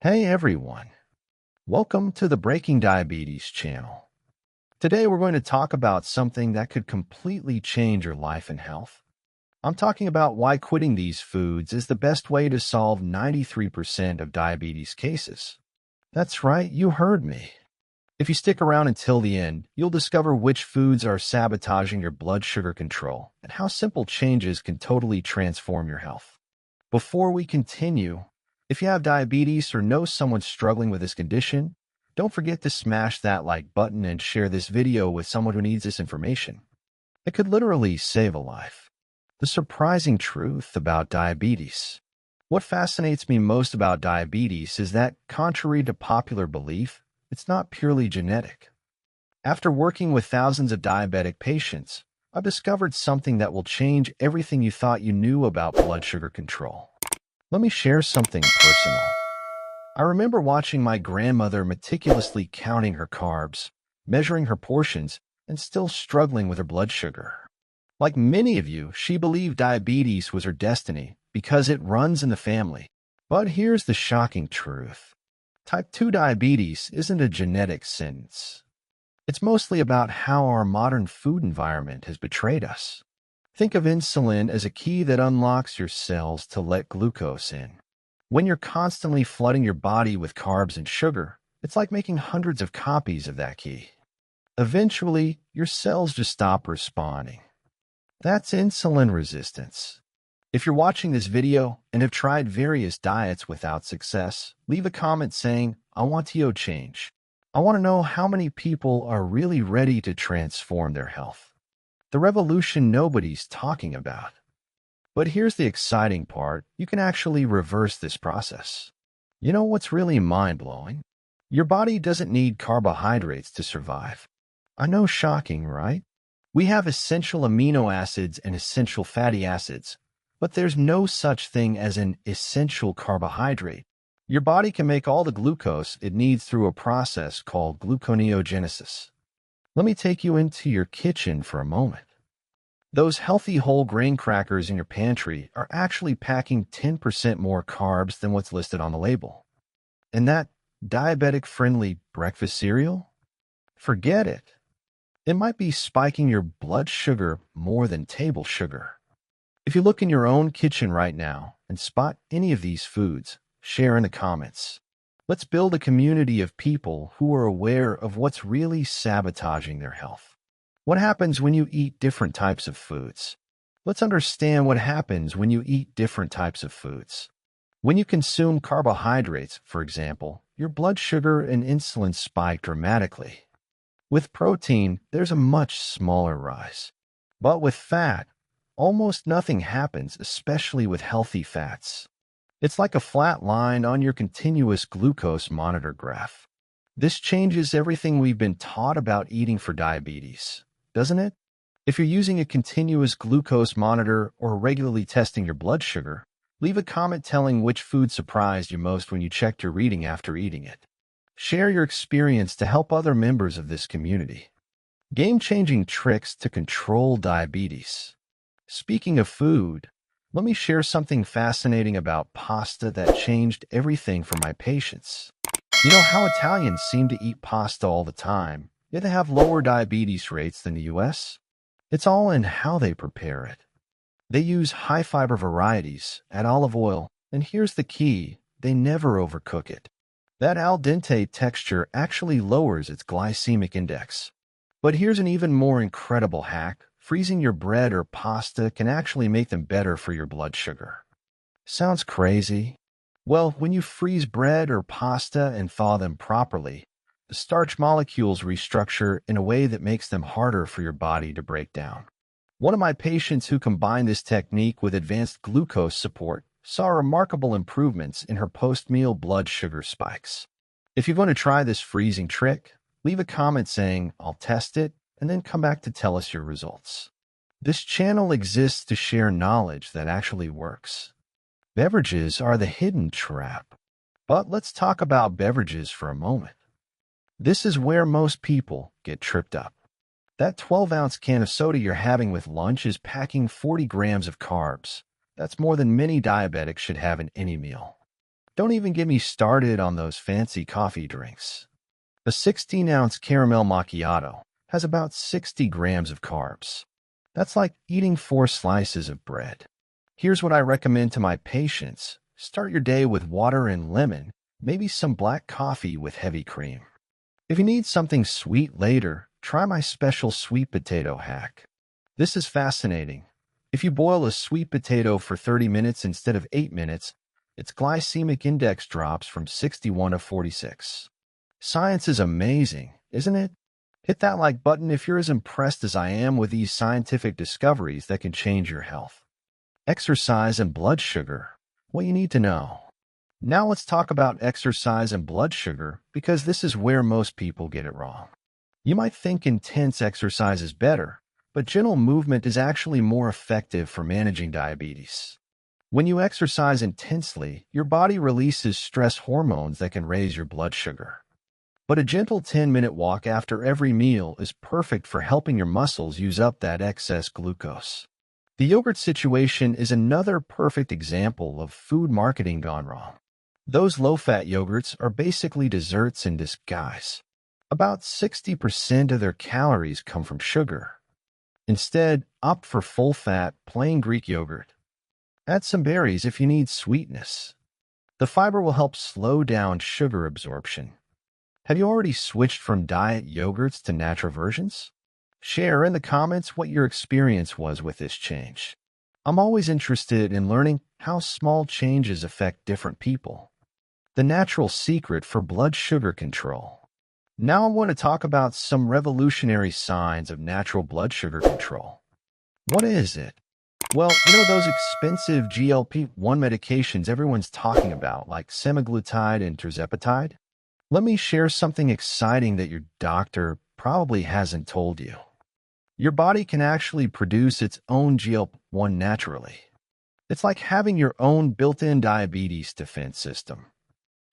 Hey everyone, welcome to the Breaking Diabetes channel. Today we're going to talk about something that could completely change your life and health. I'm talking about why quitting these foods is the best way to solve 93% of diabetes cases. That's right, you heard me. If you stick around until the end, you'll discover which foods are sabotaging your blood sugar control and how simple changes can totally transform your health. Before we continue, if you have diabetes or know someone struggling with this condition, don't forget to smash that like button and share this video with someone who needs this information. It could literally save a life. The surprising truth about diabetes. What fascinates me most about diabetes is that, contrary to popular belief, it's not purely genetic. After working with thousands of diabetic patients, I've discovered something that will change everything you thought you knew about blood sugar control. Let me share something personal. I remember watching my grandmother meticulously counting her carbs, measuring her portions, and still struggling with her blood sugar. Like many of you, she believed diabetes was her destiny because it runs in the family. But here's the shocking truth. Type 2 diabetes isn't a genetic sentence. It's mostly about how our modern food environment has betrayed us. Think of insulin as a key that unlocks your cells to let glucose in. When you're constantly flooding your body with carbs and sugar, it's like making hundreds of copies of that key. Eventually, your cells just stop responding. That's insulin resistance. If you're watching this video and have tried various diets without success, leave a comment saying, "I want to change." I want to know how many people are really ready to transform their health. The revolution nobody's talking about. But here's the exciting part. You can actually reverse this process. You know what's really mind-blowing? Your body doesn't need carbohydrates to survive. I know, shocking, right? We have essential amino acids and essential fatty acids, but there's no such thing as an essential carbohydrate. Your body can make all the glucose it needs through a process called gluconeogenesis. Let me take you into your kitchen for a moment. Those healthy whole grain crackers in your pantry are actually packing 10% more carbs than what's listed on the label. And that diabetic-friendly breakfast cereal? Forget it. It might be spiking your blood sugar more than table sugar. If you look in your own kitchen right now and spot any of these foods, share in the comments. Let's build a community of people who are aware of what's really sabotaging their health. What happens when you eat different types of foods? Let's understand what happens when you eat different types of foods. When you consume carbohydrates, for example, your blood sugar and insulin spike dramatically. With protein, there's a much smaller rise. But with fat, almost nothing happens, especially with healthy fats. It's like a flat line on your continuous glucose monitor graph. This changes everything we've been taught about eating for diabetes, doesn't it? If you're using a continuous glucose monitor or regularly testing your blood sugar, leave a comment telling which food surprised you most when you checked your reading after eating it. Share your experience to help other members of this community. Game-changing tricks to control diabetes. Speaking of food, let me share something fascinating about pasta that changed everything for my patients. You know how Italians seem to eat pasta all the time, yet they have lower diabetes rates than the US? It's all in how they prepare it. They use high-fiber varieties, add olive oil, and here's the key, they never overcook it. That al dente texture actually lowers its glycemic index. But here's an even more incredible hack. Freezing your bread or pasta can actually make them better for your blood sugar. Sounds crazy? Well, when you freeze bread or pasta and thaw them properly, the starch molecules restructure in a way that makes them harder for your body to break down. One of my patients who combined this technique with advanced glucose support saw remarkable improvements in her post-meal blood sugar spikes. If you're going to try this freezing trick, leave a comment saying, "I'll test it," and then come back to tell us your results. This channel exists to share knowledge that actually works. Beverages are the hidden trap. But let's talk about beverages for a moment. This is where most people get tripped up. That 12-ounce can of soda you're having with lunch is packing 40 grams of carbs. That's more than many diabetics should have in any meal. Don't even get me started on those fancy coffee drinks. A 16-ounce caramel macchiato has about 60 grams of carbs. That's like eating 4 slices of bread. Here's what I recommend to my patients. Start your day with water and lemon, maybe some black coffee with heavy cream. If you need something sweet later, try my special sweet potato hack. This is fascinating. If you boil a sweet potato for 30 minutes instead of 8 minutes, its glycemic index drops from 61 to 46. Science is amazing, isn't it? Hit that like button if you're as impressed as I am with these scientific discoveries that can change your health. Exercise and blood sugar. What you need to know. Now let's talk about exercise and blood sugar because this is where most people get it wrong. You might think intense exercise is better, but gentle movement is actually more effective for managing diabetes. When you exercise intensely, your body releases stress hormones that can raise your blood sugar. But a gentle 10-minute walk after every meal is perfect for helping your muscles use up that excess glucose. The yogurt situation is another perfect example of food marketing gone wrong. Those low-fat yogurts are basically desserts in disguise. About 60% of their calories come from sugar. Instead, opt for full-fat, plain Greek yogurt. Add some berries if you need sweetness. The fiber will help slow down sugar absorption. Have you already switched from diet yogurts to natural versions? Share in the comments what your experience was with this change. I'm always interested in learning how small changes affect different people. The natural secret for blood sugar control. Now I want to talk about some revolutionary signs of natural blood sugar control. What is it? Well, those expensive GLP-1 medications everyone's talking about, like semaglutide and tirzepatide? Let me share something exciting that your doctor probably hasn't told you. Your body can actually produce its own GLP-1 naturally. It's like having your own built-in diabetes defense system.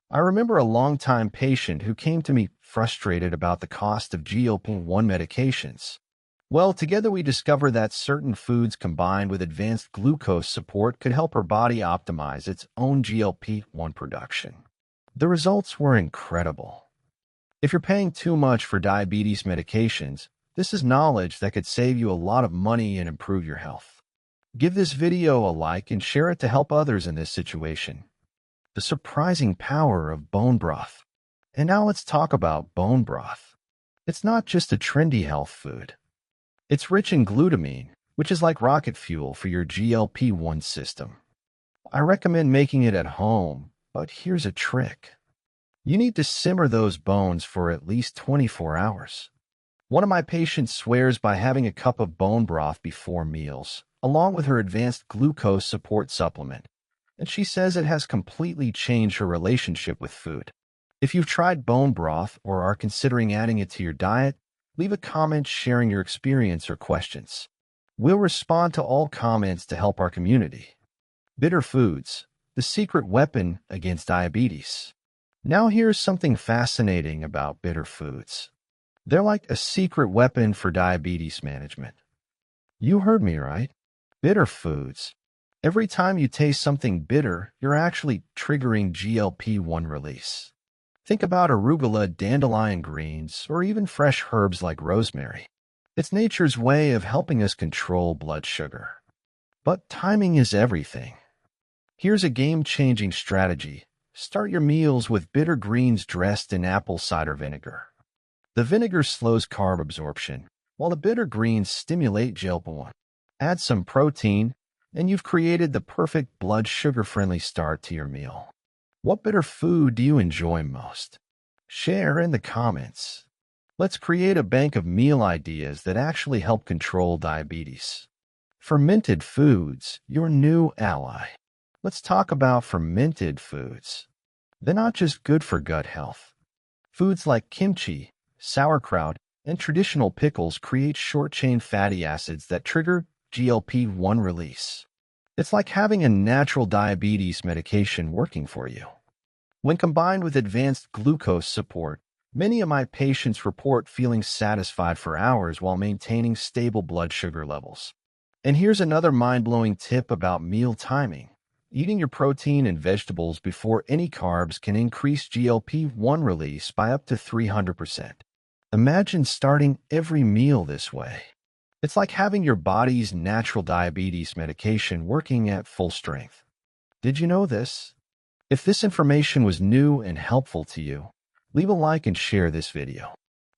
I remember a longtime patient who came to me frustrated about the cost of GLP-1 medications. Well, together we discovered that certain foods combined with advanced glucose support could help her body optimize its own GLP-1 production. The results were incredible. If you're paying too much for diabetes medications, this is knowledge that could save you a lot of money and improve your health. Give this video a like and share it to help others in this situation. The surprising power of bone broth. And now let's talk about bone broth. It's not just a trendy health food. It's rich in glutamine, which is like rocket fuel for your GLP-1 system. I recommend making it at home, but here's a trick. You need to simmer those bones for at least 24 hours. One of my patients swears by having a cup of bone broth before meals, along with her advanced glucose support supplement, and she says it has completely changed her relationship with food. If you've tried bone broth or are considering adding it to your diet, leave a comment sharing your experience or questions. We'll respond to all comments to help our community. Bitter foods, the secret weapon against diabetes. Now here's something fascinating about bitter foods. They're like a secret weapon for diabetes management. You heard me right. Bitter foods. Every time you taste something bitter, you're actually triggering GLP-1 release. Think about arugula, dandelion greens, or even fresh herbs like rosemary. It's nature's way of helping us control blood sugar. But timing is everything. Here's a game-changing strategy. Start your meals with bitter greens dressed in apple cider vinegar. The vinegar slows carb absorption, while the bitter greens stimulate GLP-1. Add some protein, and you've created the perfect blood sugar-friendly start to your meal. What bitter food do you enjoy most? Share in the comments. Let's create a bank of meal ideas that actually help control diabetes. Fermented foods, your new ally. Let's talk about fermented foods. They're not just good for gut health. Foods like kimchi, sauerkraut, and traditional pickles create short-chain fatty acids that trigger GLP-1 release. It's like having a natural diabetes medication working for you. When combined with advanced glucose support, many of my patients report feeling satisfied for hours while maintaining stable blood sugar levels. And here's another mind-blowing tip about meal timing. Eating your protein and vegetables before any carbs can increase GLP-1 release by up to 300%. Imagine starting every meal this way. It's like having your body's natural diabetes medication working at full strength. Did you know this? If this information was new and helpful to you, leave a like and share this video.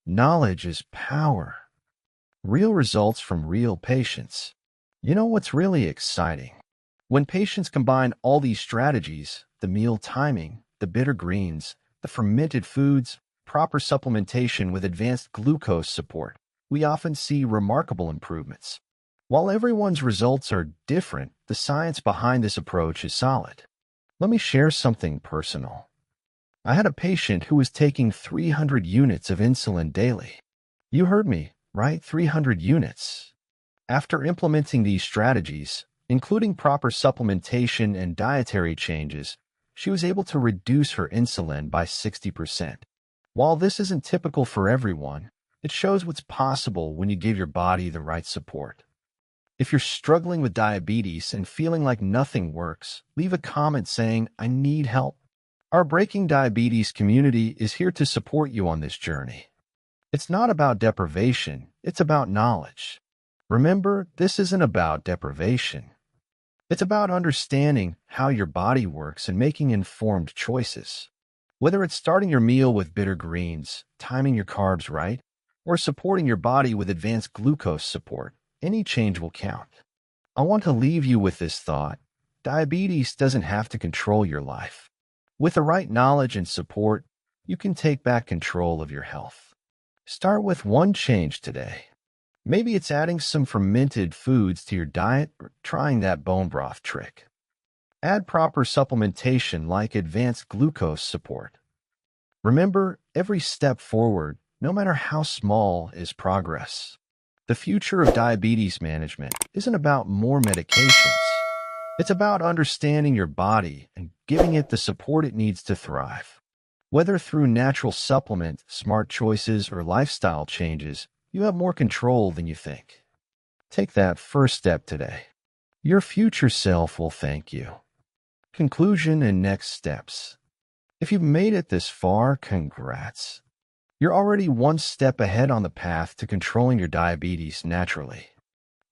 Knowledge is power. Real results from real patients. You know what's really exciting? When patients combine all these strategies, the meal timing, the bitter greens, the fermented foods, proper supplementation with advanced glucose support, we often see remarkable improvements. While everyone's results are different, the science behind this approach is solid. Let me share something personal. I had a patient who was taking 300 units of insulin daily. You heard me, right? 300 units. After implementing these strategies, including proper supplementation and dietary changes, she was able to reduce her insulin by 60%. While this isn't typical for everyone, it shows what's possible when you give your body the right support. If you're struggling with diabetes and feeling like nothing works, leave a comment saying, "I need help." Our Breaking Diabetes community is here to support you on this journey. It's not about deprivation, it's about knowledge. Remember, this isn't about deprivation. It's about understanding how your body works and making informed choices. Whether it's starting your meal with bitter greens, timing your carbs right, or supporting your body with advanced glucose support, any change will count. I want to leave you with this thought. Diabetes doesn't have to control your life. With the right knowledge and support, you can take back control of your health. Start with one change today. Maybe it's adding some fermented foods to your diet or trying that bone broth trick. Add proper supplementation like advanced glucose support. Remember, every step forward, no matter how small, is progress. The future of diabetes management isn't about more medications. It's about understanding your body and giving it the support it needs to thrive. Whether through natural supplement, smart choices, or lifestyle changes, you have more control than you think. Take that first step today. Your future self will thank you. Conclusion and next steps. If you've made it this far, congrats. You're already one step ahead on the path to controlling your diabetes naturally.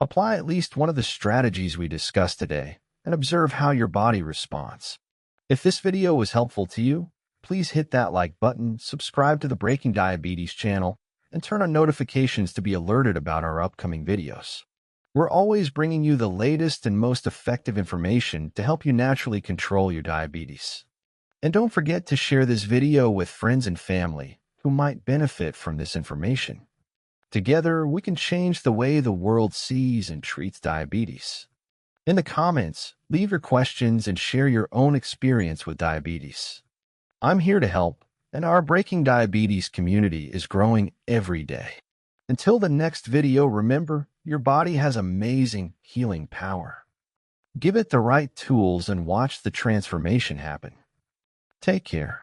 Apply at least one of the strategies we discussed today and observe how your body responds. If this video was helpful to you, please hit that like button, subscribe to the Breaking Diabetes channel, and turn on notifications to be alerted about our upcoming videos. We're always bringing you the latest and most effective information to help you naturally control your diabetes. And don't forget to share this video with friends and family who might benefit from this information. Together, we can change the way the world sees and treats diabetes. In the comments, leave your questions and share your own experience with diabetes. I'm here to help, and our Breaking Diabetes community is growing every day. Until the next video, remember, your body has amazing healing power. Give it the right tools and watch the transformation happen. Take care.